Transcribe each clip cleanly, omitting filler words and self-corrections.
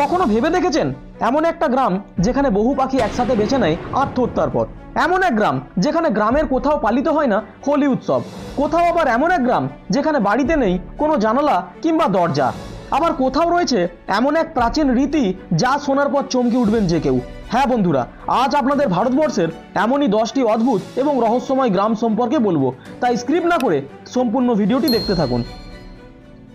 কখনো ভেবে দেখেছেন এমন একটা গ্রাম যেখানে বহু পাখি একসাথে বেছে নেয় আত্মহত্যার পর? এমন এক গ্রাম যেখানে গ্রামের কোথাও পালিত হয় না হোলি উৎসব। কোথাও আবার এমন এক গ্রাম যেখানে বাড়িতে নেই কোনো জানালা কিংবা দরজা। আবার কোথাও রয়েছে এমন এক প্রাচীন রীতি যা শোনার পর চমকে উঠবেন যে কেউ। হ্যাঁ বন্ধুরা, আজ আপনাদের ভারতবর্ষের এমনই 10টি অদ্ভুত এবং রহস্যময় গ্রাম সম্পর্কে বলবো, তাই স্ক্রিপ্ট না করে সম্পূর্ণ ভিডিওটি দেখতে থাকুন।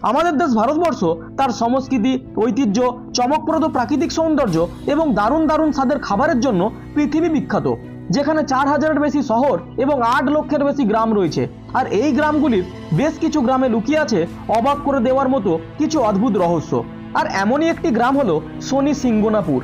আমাদের দেশ ভারতবর্ষ তার সংস্কৃতি, ঐতিহ্য, চমকপ্রদ প্রাকৃতিক সৌন্দর্য এবং দারুণ দারুণ স্বাদের খাবারের জন্য পৃথিবী বিখ্যাত, যেখানে 4000-এর বেশি শহর এবং 8 লক্ষের বেশি গ্রাম রয়েছে। আর এই গ্রামগুলির বেশ কিছু গ্রামে লুকিয়ে আছে অবাক করে দেওয়ার মতো কিছু অদ্ভুত রহস্য। আর এমনই একটি গ্রাম হলো শনি সিংগনাপুর।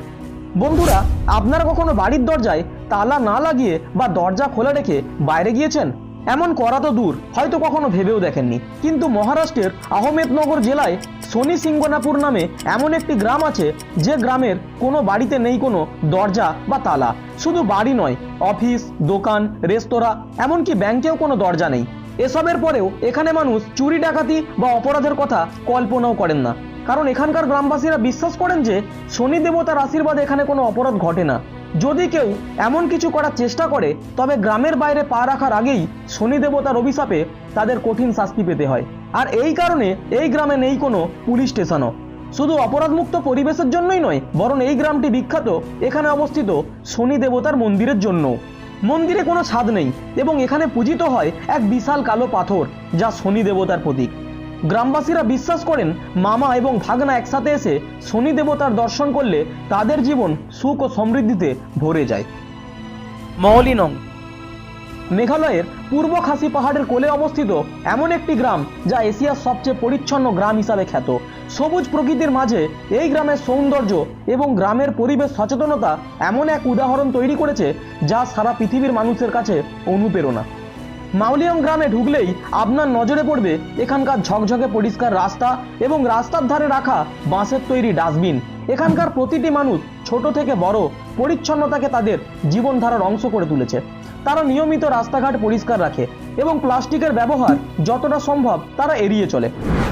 বন্ধুরা, আপনারা কখনো বাড়ির দরজায় তালা না লাগিয়ে বা দরজা খোলা রেখে বাইরে গিয়েছেন? এমন করা তো দূর, হয়তো কখনো ভেবেও দেখেননি। কিন্তু মহারাষ্ট্রের আহমেদনগর জেলায় শনি সিংগনাপুর নামে এমন একটি গ্রাম আছে, যে গ্রামের কোনো বাড়িতে নেই কোনো দরজা বা তালা। শুধু বাড়ি নয়, অফিস, দোকান, রেস্তোরাঁ, এমনকি ব্যাংকেও কোনো দরজা নেই। এসবের পরেও এখানে মানুষ চুরি ডাকাতি বা অপরাধের কথা কল্পনাও করেন না, কারণ এখানকার গ্রামবাসীরা বিশ্বাস করেন যে শনি দেবতার আশীর্বাদে এখানে কোনো অপরাধ ঘটে না। যদি কেউ এমন কিছু করার চেষ্টা করে, তবে গ্রামের বাইরে পা রাখার আগেই শনি দেবতার অভিশাপে তাদের কঠিন শাস্তি পেতে হয়। আর এই কারণে এই গ্রামে নেই কোনো পুলিশ স্টেশনও। শুধু অপরাধমুক্ত পরিবেশের জন্যই নয়, বরং এই গ্রামটি বিখ্যাত এখানে অবস্থিত শনি দেবতার মন্দিরের জন্য। মন্দিরে কোনো ছাদ নেই এবং এখানে পূজিত হয় এক বিশাল কালো পাথর, যা শনি দেবতার প্রতীক। গ্রামবাসীরা বিশ্বাস করেন মামা এবং ভাগনা একসাথে এসে শনি দেবতার দর্শন করলে তাদের জীবন সুখ ও সমৃদ্ধিতে ভরে যায়। মৌলিনং মেঘালয়ের পূর্ব খাসি পাহাড়ের কোলে অবস্থিত এমন একটি গ্রাম যা এশিয়ার সবচেয়ে পরিচ্ছন্ন গ্রাম হিসাবে খ্যাত। সবুজ প্রকৃতির মাঝে এই গ্রামের সৌন্দর্য এবং গ্রামের পরিবেশ সচেতনতা এমন এক উদাহরণ তৈরি করেছে যা সারা পৃথিবীর মানুষের কাছে অনুপ্রেরণা। মাউলিয়ং গ্রামে ঢুকলেই আপনার নজরে পড়বে এখানকার ঝকঝকে পরিষ্কার রাস্তা এবং রাস্তার ধারে রাখা বাঁশের তৈরি ডাস্টবিন। এখানকার প্রতিটি মানুষ ছোট থেকে বড় পরিচ্ছন্নতাকে তাদের জীবনধারার অংশ করে তুলেছে। তারা নিয়মিত রাস্তাঘাট পরিষ্কার রাখে এবং প্লাস্টিকের ব্যবহার যতটা সম্ভব তারা এড়িয়ে চলে।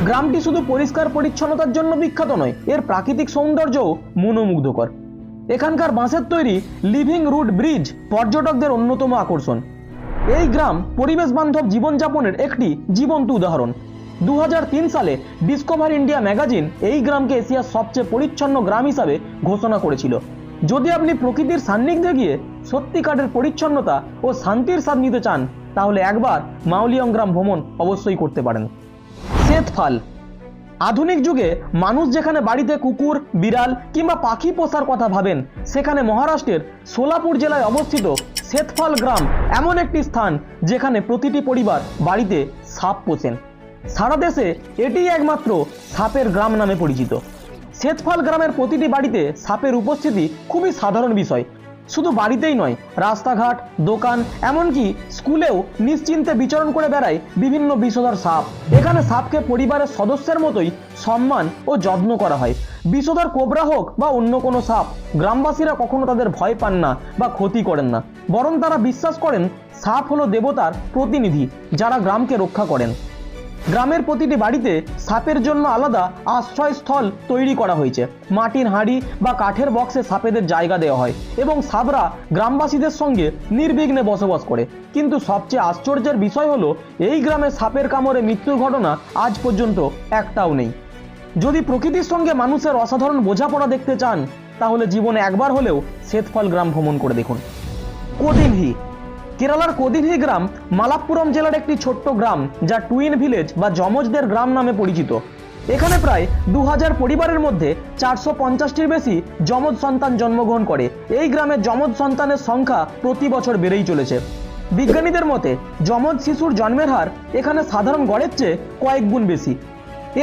গ্রামটি শুধু পরিষ্কার পরিচ্ছন্নতার জন্য বিখ্যাত নয়, এর প্রাকৃতিক সৌন্দর্যও মনোমুগ্ধকর। এখানকার বাঁশের তৈরি লিভিং রুট ব্রিজ পর্যটকদের অন্যতম আকর্ষণ। এই গ্রাম পরিবেশ বান্ধব জীবনযাপনের একটি জীবন্ত উদাহরণ। 2003 সালে ডিসকভার ইন্ডিয়া ম্যাগাজিন এই গ্রামকে এশিয়ার সবচেয়ে পরিচ্ছন্ন গ্রাম হিসাবে ঘোষণা করেছিল। যদি আপনি প্রকৃতির সান্নিধ্যে গিয়ে সত্যিকারের পরিচ্ছন্নতা ও শান্তির স্বাদ নিতে চান, তাহলে একবার মাউলিয়ং গ্রাম ভ্রমণ অবশ্যই করতে পারেন। শ্বেতফাল আধুনিক যুগে মানুষ যেখানে বাড়িতে কুকুর, বিড়াল কিংবা পাখি পোষার কথা ভাবেন, সেখানে মহারাষ্ট্রের সোলাপুর জেলায় অবস্থিত শ্বেতফাল গ্রাম এমন একটি স্থান যেখানে প্রতিটি পরিবার বাড়িতে সাপ পোষেন। সারা দেশে এটিই একমাত্র সাপের গ্রাম নামে পরিচিত। শ্বেতফাল গ্রামের প্রতিটি বাড়িতে সাপের উপস্থিতি খুবই সাধারণ বিষয়। শুধু বাড়িতেই নয়, রাস্তাঘাট, দোকান, এমনকি স্কুলেও নিশ্চিন্তে বিচরণ করে বেড়ায় বিভিন্ন বিষধর সাপ। এখানে সাপকে পরিবারের সদস্যের মতোই সম্মান ও যত্ন করা হয়। বিষধর কোবরা হোক বা অন্য কোনো সাপ, গ্রামবাসীরা কখনো তাদের ভয় পান না বা ক্ষতি করেন না, বরং তারা বিশ্বাস করেন সাপ হলো দেবতার প্রতিনিধি যারা গ্রামকে রক্ষা করেন। গ্রামের প্রতিটি বাড়িতে সাপের জন্য আলাদা আশ্রয়স্থল তৈরি করা হয়েছে। মাটির হাঁড়ি বা কাঠের বক্সে সাপেদের জায়গা দেওয়া হয় এবং সাপরা গ্রামবাসীদের সঙ্গে নির্বিঘ্নে বসবাস করে। কিন্তু সবচেয়ে আশ্চর্যের বিষয় হলো, এই গ্রামে সাপের কামড়ে মৃত্যুর ঘটনা আজ পর্যন্ত একটাও নেই। যদি প্রকৃতির সঙ্গে মানুষের অসাধারণ বোঝাপড়া দেখতে চান, তাহলে জীবনে একবার হলেও শ্বেতফাল গ্রাম ভ্রমণ করে দেখুন। কোদিনহি কেরালার কোদিনহি গ্রাম মালাপ্পুরম জেলার একটি ছোট্ট গ্রাম, যা টুইন ভিলেজ বা যমজদের গ্রাম নামে পরিচিত। এখানে প্রায় 2000 পরিবারের মধ্যে 450টির বেশি যমজ সন্তান জন্মগ্রহণ করে। এই গ্রামে যমজ সন্তানের সংখ্যা প্রতি বছর বেড়েই চলেছে। বিজ্ঞানীদের মতে যমজ শিশুর জন্মের হার এখানে সাধারণ গড়ের চেয়ে কয়েক গুণ বেশি।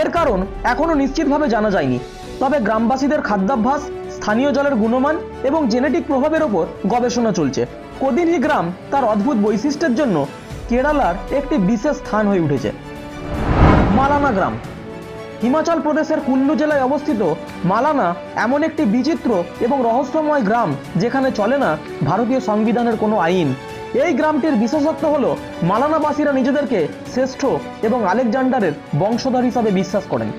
এর কারণ এখনও নিশ্চিতভাবে জানা যায়নি, তবে গ্রামবাসীদের খাদ্যাভ্যাস, স্থানীয় জলের গুণমান এবং জেনেটিক প্রভাবের ওপর গবেষণা চলছে। কোদিনহি গ্রাম তার অদ্ভুত বৈশিষ্ট্যের জন্য কেরালার একটি বিশেষ স্থান হয়ে উঠেছে। মালানা গ্রাম হিমাচল প্রদেশের কুল্লু জেলায় অবস্থিত। মালানা এমন একটি বিচিত্র এবং রহস্যময় গ্রাম যেখানে চলে না ভারতীয় সংবিধানের কোনো আইন। এই গ্রামটির বিশেষত্ব হলো মালানাবাসীরা নিজেদেরকে শ্রেষ্ঠ এবং আলেকজান্ডারের বংশধর হিসাবে বিশ্বাস করেন।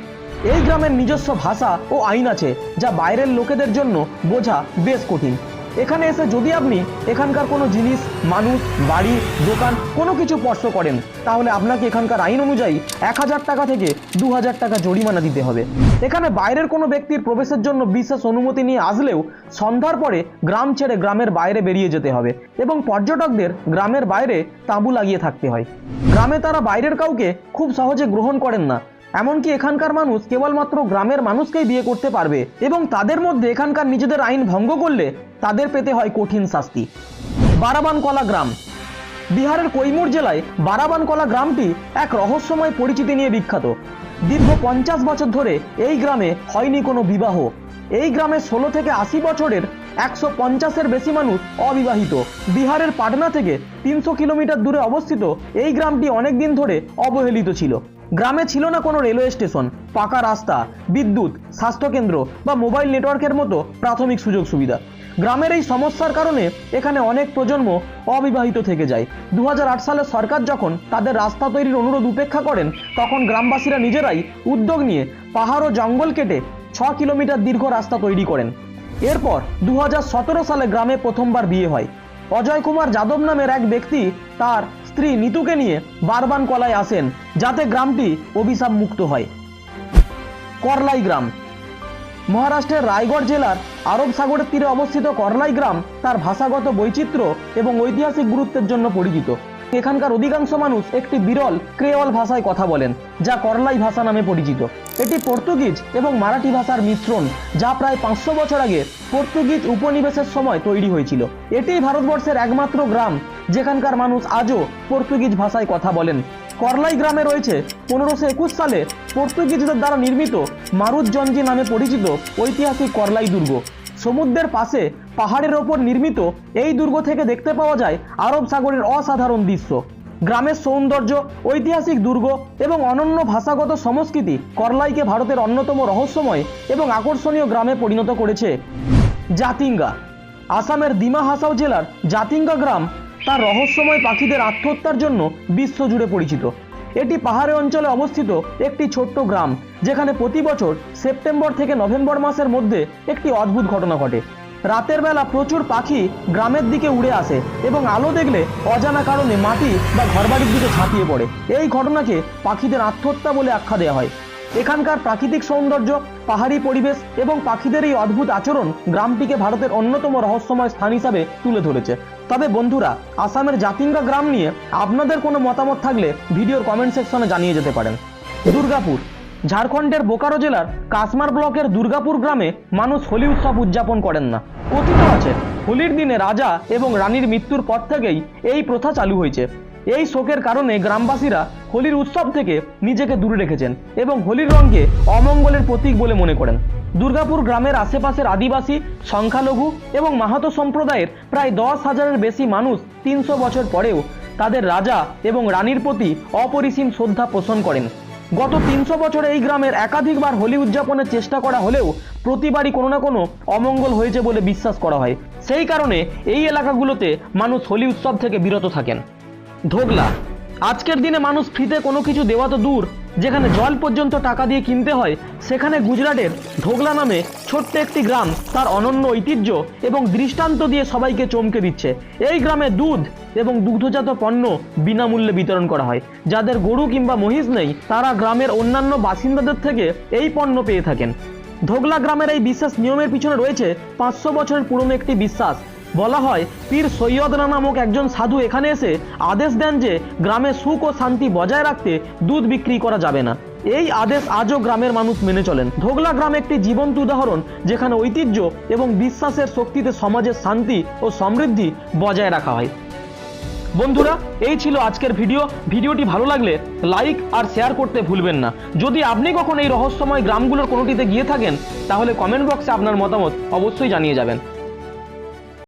এই গ্রামের নিজস্ব ভাষা ও আইন আছে, যা বাইরের লোকেদের জন্য বোঝা বেশ কঠিন। এখানে এসে যদি আপনি এখানকার কোনো জিনিস, মানুষ, বাড়ি, দোকান কোনো কিছু স্পর্শ করেন, তাহলে আপনাকে এখানকার আইন অনুযায়ী 1000 টাকা থেকে 2000 টাকা জরিমানা দিতে হবে। এখানে বাইরের কোনো ব্যক্তির প্রবেশের জন্য বিশেষ অনুমতি নিয়ে আসলেও সন্ধ্যার পরে গ্রাম ছেড়ে গ্রামের বাইরে বেরিয়ে যেতে হবে এবং পর্যটকদের গ্রামের বাইরে তাঁবু লাগিয়ে থাকতে হয়। গ্রামে তারা বাইরের কাউকে খুব সহজে গ্রহণ করেন না। এমনকি এখানকার মানুষ কেবলমাত্র গ্রামের মানুষকেই বিয়ে করতে পারবে এবং তাদের মধ্যে এখানকার নিজেদের আইন ভঙ্গ করলে তাদের পেতে হয় কঠিন শাস্তি। বারাবানকলা গ্রাম। বিহারের কৈমুর জেলায় বারাবানকলা গ্রামটি এক রহস্যময় পরিচিতি নিয়ে বিখ্যাত। দীর্ঘ 50 বছর ধরে এই গ্রামে হয়নি কোনো বিবাহ। এই গ্রামে 16 থেকে 80 বছরের 150-এর বেশি মানুষ অবিবাহিত। বিহারের পাটনা থেকে 300 কিলোমিটার দূরে অবস্থিত এই গ্রামটি অনেক দিন ধরে অবহেলিত ছিল। গ্রামে ছিল না কোনো রেলওয়ে স্টেশন, পাকা রাস্তা, বিদ্যুৎ, স্বাস্থ্যকেন্দ্র বা মোবাইল নেটওয়ার্কের মতো প্রাথমিক সুযোগ সুবিধা। গ্রামের এই সমস্যার কারণে এখানে অনেক প্রজন্ম অবিবাহিত থেকে যায়। 2008 সালে সরকার যখন তাদের রাস্তা তৈরির অনুরোধ উপেক্ষা করেন, তখন গ্রামবাসীরা নিজেরাই উদ্যোগ নিয়ে পাহাড় ও জঙ্গল কেটে 6 কিলোমিটার দীর্ঘ রাস্তা তৈরি করেন। এরপর 2017 সালে গ্রামে প্রথমবার বিয়ে হয়। অজয় কুমার যাদব নামের এক ব্যক্তি তার স্ত্রী নিতুকে নিয়ে বারবানকলায় আসেন, যাতে গ্রামটি অভিশাপ মুক্ত হয়। করলাই গ্রাম। মহারাষ্ট্রের রায়গড় জেলার আরব সাগরের তীরে অবস্থিত করলাই গ্রাম তার ভাষাগত বৈচিত্র্য এবং ঐতিহাসিক গুরুত্বের জন্য পরিচিত। এখানকার অধিকাংশ মানুষ একটি বিরল ক্রেওল ভাষায় কথা বলেন, যা করলাই ভাষা নামে পরিচিত। এটি পর্তুগিজ এবং মারাঠি ভাষার মিশ্রণ, যা প্রায় 500 বছর আগে পর্তুগিজ উপনিবেশের সময় তৈরি হয়েছিল। এটিই ভারতবর্ষের একমাত্র গ্রাম যেখানকার মানুষ আজও পর্তুগিজ ভাষায় কথা বলেন। করলাই গ্রামে রয়েছে 1521 সালে পর্তুগিজদের দ্বারা নির্মিত মারুতজঞ্জি নামে পরিচিত ঐতিহাসিক করলাই দুর্গ। সমুদ্রের পাশে পাহাড়ের ওপর নির্মিত এই দুর্গ থেকে দেখতে পাওয়া যায় আরব সাগরের অসাধারণ দৃশ্য। গ্রামের সৌন্দর্য, ঐতিহাসিক দুর্গ এবং অনন্য ভাষাগত সংস্কৃতি করলাইকে ভারতের অন্যতম রহস্যময় এবং আকর্ষণীয় গ্রামে পরিণত করেছে। জাতিঙ্গা। আসামের দিমা হাসাও জেলার জাতিঙ্গা গ্রাম তার রহস্যময় পাখিদের আত্মহত্যার জন্য বিশ্বজুড়ে পরিচিত। এটি পাহাড়ি অঞ্চলে অবস্থিত একটি ছোট্ট গ্রাম, যেখানে প্রতি বছর সেপ্টেম্বর থেকে নভেম্বর মাসের মধ্যে একটি অদ্ভুত ঘটনা ঘটে। রাতের বেলা প্রচুর পাখি গ্রামের দিকে উড়ে আসে এবং আলো দেখলে অজানা কারণে মাটি বা ঘরবাড়ির দিকে ঝাঁপিয়ে পড়ে। এই ঘটনাকে পাখিদের আত্মহত্যা বলে আখ্যা দেওয়া হয়। এখানকার প্রাকৃতিক সৌন্দর্য, পাহাড়ি পরিবেশ এবং পাখিদের এই অদ্ভুত আচরণ গ্রামটিকে ভারতের অন্যতম রহস্যময় স্থান হিসাবে তুলে ধরেছে। তবে বন্ধুরা, আসামের জাতিঙ্গা গ্রাম নিয়ে আপনাদের কোনো মতামত থাকলে ভিডিওর কমেন্ট সেকশনে জানিয়ে যেতে পারেন। দুর্গাপুর। ঝাড়খণ্ডের বোকারো জেলার কাসমার ব্লকের দুর্গাপুর গ্রামে মানুষ হোলি উৎসব উদযাপন করেন না। কথিত আছে হোলির দিনে রাজা এবং রানীর মৃত্যুর পর থেকেই এই প্রথা চালু হয়েছে। এই শোকের কারণে গ্রামবাসীরা হোলির উৎসব থেকে নিজেকে দূরে রেখেছেন এবং হোলির রঙকে অমঙ্গলের প্রতীক বলে মনে করেন। দুর্গাপুর গ্রামের আশেপাশের আদিবাসী, সংখ্যালঘু এবং মাহাতো সম্প্রদায়ের প্রায় 10,000-এর বেশি মানুষ 300 বছর পরেও তাদের রাজা এবং রানীর প্রতি অপরিসীম শ্রদ্ধা পোষণ করেন। গত 300 বছরে এই গ্রামের একাধিকবার হোলি উদযাপনের চেষ্টা করা হলেও প্রতিবারই কোনো না কোনো অমঙ্গল হয়েছে বলে বিশ্বাস করা হয়। সেই কারণে এই এলাকাগুলোতে মানুষ হোলি উৎসব থেকে বিরত থাকেন। ধোগলা। আজকের দিনে মানুষ ফ্রিতে কোনো কিছু দেওয়া তো দূর, যেখানে জল পর্যন্ত টাকা দিয়ে কিনতে হয়, সেখানে গুজরাটের ধোগলা নামে ছোট্ট একটি গ্রাম তার অনন্য ঐতিহ্য এবং দৃষ্টান্ত দিয়ে সবাইকে চমকে দিচ্ছে। এই গ্রামে দুধ এবং দুগ্ধজাত পণ্য বিনামূল্যে বিতরণ করা হয়। যাদের গরু কিংবা মহিষ নেই, তারা গ্রামের অন্যান্য বাসিন্দাদের থেকে এই পণ্য পেয়ে থাকেন। ধোগলা গ্রামের এই বিশেষ নিয়মের পিছনে রয়েছে 500 বছরের পুরনো একটি বিশ্বাস। বলা হয় পীর সৈয়দরা নামক একজন সাধু এখানে এসে আদেশ দেন যে গ্রামে সুখ ও শান্তি বজায় রাখতে দুধ বিক্রি করা যাবে না। এই আদেশ আজও গ্রামের মানুষ মেনে চলেন। ধোগলা গ্রাম একটি জীবন্ত উদাহরণ, যেখানে ঐতিহ্য এবং বিশ্বাসের শক্তিতে সমাজের শান্তি ও সমৃদ্ধি বজায় রাখা হয়। বন্ধুরা, এই ছিল আজকের ভিডিওটি ভালো লাগলে লাইক আর শেয়ার করতে ভুলবেন না। যদি আপনি কখন এই রহস্যময় গ্রামগুলোর কোনোটিতে গিয়ে থাকেন, তাহলে কমেন্ট বক্সে আপনার মতামত অবশ্যই জানিয়ে যাবেন।